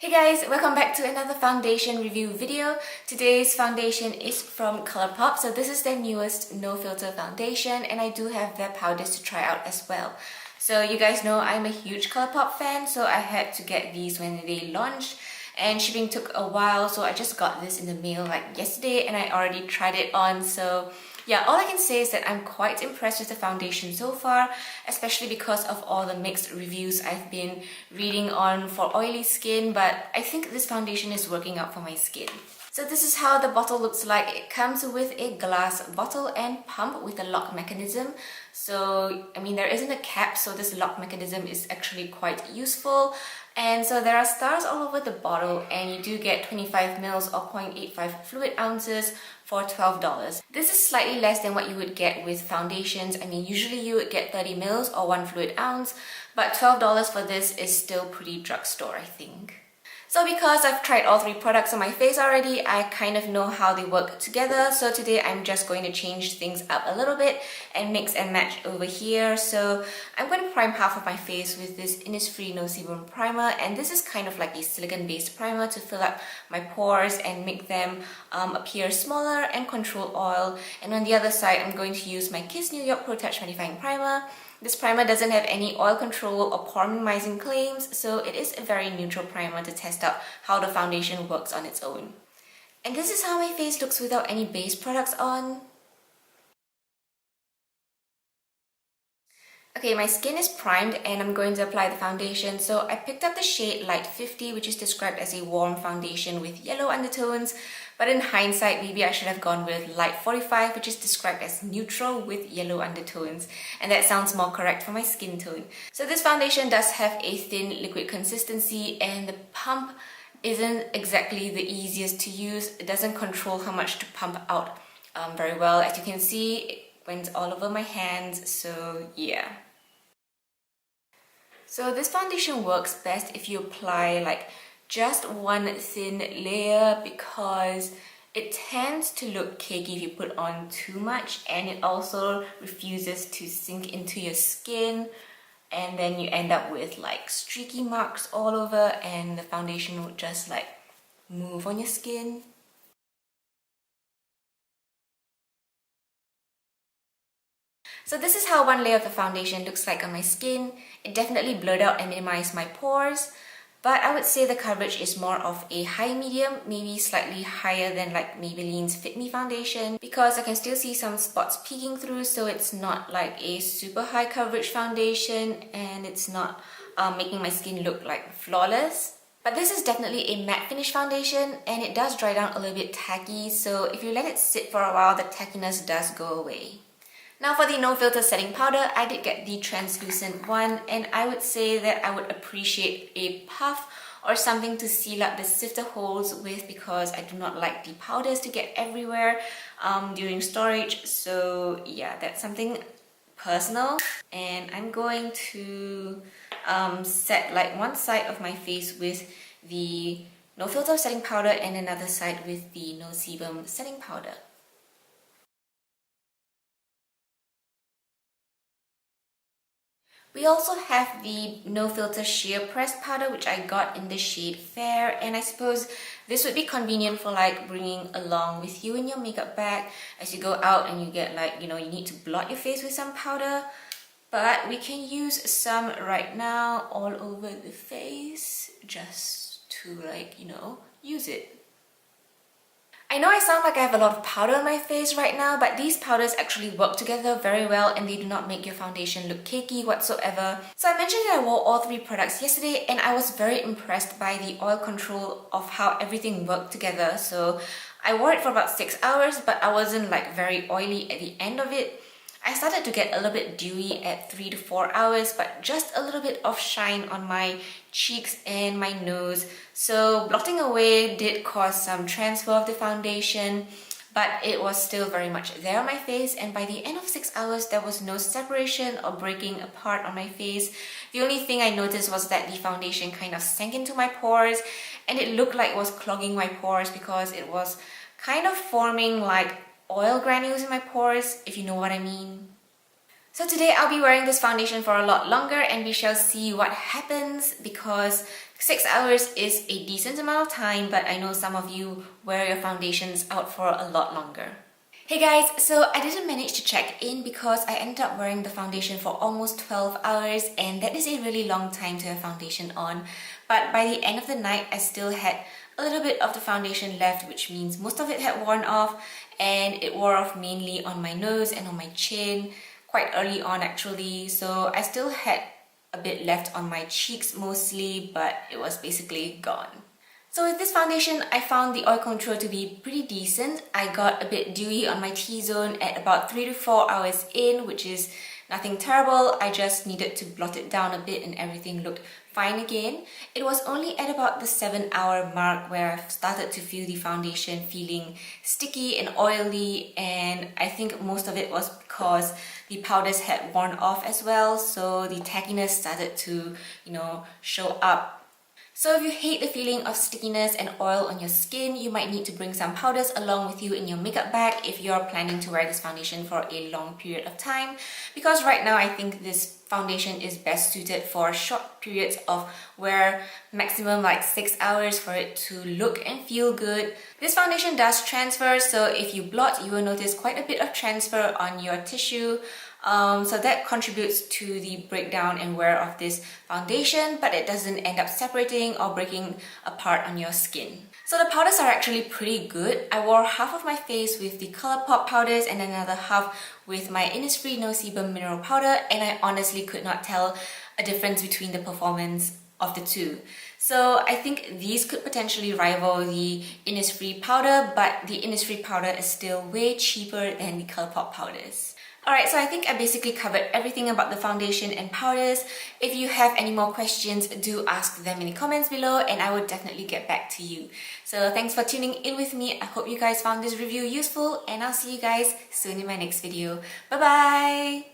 Hey guys, welcome back to another foundation review video. Today's foundation is from ColourPop. So this is their newest no filter foundation and I do have their powders to try out as well. So you guys know I'm a huge ColourPop fan, so I had to get these when they launched and shipping took a while, so I just got this in the mail like yesterday and I already tried it on. So yeah, all I can say is that I'm quite impressed with the foundation so far, especially because of all the mixed reviews I've been reading on for oily skin, but I think this foundation is working out for my skin. So this is how the bottle looks like. It comes with a glass bottle and pump with a lock mechanism. So, I mean, there isn't a cap, so this lock mechanism is actually quite useful. And so there are stars all over the bottle and you do get 25 mils or 0.85 fluid ounces for $12. This is slightly less than what you would get with foundations. I mean, usually you would get 30 mils or 1 fluid ounce, but $12 for this is still pretty drugstore, I think. So because I've tried all three products on my face already, I kind of know how they work together. So today I'm just going to change things up a little bit and mix and match over here. So I'm going to prime half of my face with this Innisfree No Sebum Primer, and this is kind of like a silicone based primer to fill up my pores and make them appear smaller and control oil. And on the other side, I'm going to use my Kiss New York Pro Touch Mattifying Primer. This primer doesn't have any oil control or pore minimizing claims, so it is a very neutral primer to test out how the foundation works on its own. And this is how my face looks without any base products on. Okay, my skin is primed and I'm going to apply the foundation. So I picked up the shade Light 50, which is described as a warm foundation with yellow undertones. But in hindsight, maybe I should have gone with Light 45, which is described as neutral with yellow undertones. And that sounds more correct for my skin tone. So this foundation does have a thin liquid consistency and the pump isn't exactly the easiest to use. It doesn't control how much to pump out very well. As you can see, it went all over my hands, so yeah. So this foundation works best if you apply like just one thin layer because it tends to look cakey if you put on too much, and it also refuses to sink into your skin, and then you end up with like streaky marks all over and the foundation would just like move on your skin. So this is how one layer of the foundation looks like on my skin. It definitely blurred out and minimized my pores, but I would say the coverage is more of a high medium, maybe slightly higher than like Maybelline's Fit Me foundation, because I can still see some spots peeking through, so it's not like a super high coverage foundation and it's not making my skin look like flawless. But this is definitely a matte finish foundation and it does dry down a little bit tacky, so if you let it sit for a while, the tackiness does go away. Now for the no filter setting powder, I did get the translucent one and I would say that I would appreciate a puff or something to seal up the sifter holes with, because I do not like the powders to get everywhere during storage. So yeah, that's something personal. And I'm going to set like one side of my face with the no filter setting powder and another side with the no sebum setting powder. We also have the No Filter Shear Pressed Powder, which I got in the shade Fair, and I suppose this would be convenient for like bringing along with you in your makeup bag as you go out and you get like, you know, you need to blot your face with some powder. But we can use some right now all over the face just to like, you know, use it. I know I sound like I have a lot of powder on my face right now, but these powders actually work together very well and they do not make your foundation look cakey whatsoever. So I mentioned that I wore all three products yesterday and I was very impressed by the oil control of how everything worked together. So I wore it for about 6 hours, but I wasn't like very oily at the end of it. I started to get a little bit dewy at 3 to 4 hours, but just a little bit of shine on my cheeks and my nose. So blotting away did cause some transfer of the foundation, but it was still very much there on my face, and by the end of 6 hours there was no separation or breaking apart on my face. The only thing I noticed was that the foundation kind of sank into my pores and it looked like it was clogging my pores because it was kind of forming like oil granules in my pores, if you know what I mean. So today I'll be wearing this foundation for a lot longer and we shall see what happens, because 6 hours is a decent amount of time, but I know some of you wear your foundations out for a lot longer. Hey guys, so I didn't manage to check in because I ended up wearing the foundation for almost 12 hours, and that is a really long time to have foundation on. But by the end of the night, I still had a little bit of the foundation left, which means most of it had worn off, and it wore off mainly on my nose and on my chin quite early on actually. So I still had a bit left on my cheeks mostly, but it was basically gone. So with this foundation, I found the oil control to be pretty decent. I got a bit dewy on my T-zone at about 3 to 4 hours in, which is nothing terrible. I just needed to blot it down a bit and everything looked fine again. It was only at about the 7-hour mark where I started to feel the foundation feeling sticky and oily, and I think most of it was because the powders had worn off as well, so the tackiness started to, show up. So if you hate the feeling of stickiness and oil on your skin, you might need to bring some powders along with you in your makeup bag if you're planning to wear this foundation for a long period of time. Because right now I think this foundation is best suited for short periods of wear, maximum like 6 hours for it to look and feel good. This foundation does transfer, so if you blot, you will notice quite a bit of transfer on your tissue. So that contributes to the breakdown and wear of this foundation, but it doesn't end up separating or breaking apart on your skin. So the powders are actually pretty good. I wore half of my face with the ColourPop powders and another half with my Innisfree No Sebum Mineral Powder, and I honestly could not tell a difference between the performance of the two. So I think these could potentially rival the Innisfree powder, but the Innisfree powder is still way cheaper than the ColourPop powders. Alright, so I think I basically covered everything about the foundation and powders. If you have any more questions, do ask them in the comments below and I will definitely get back to you. So thanks for tuning in with me. I hope you guys found this review useful, and I'll see you guys soon in my next video. Bye bye!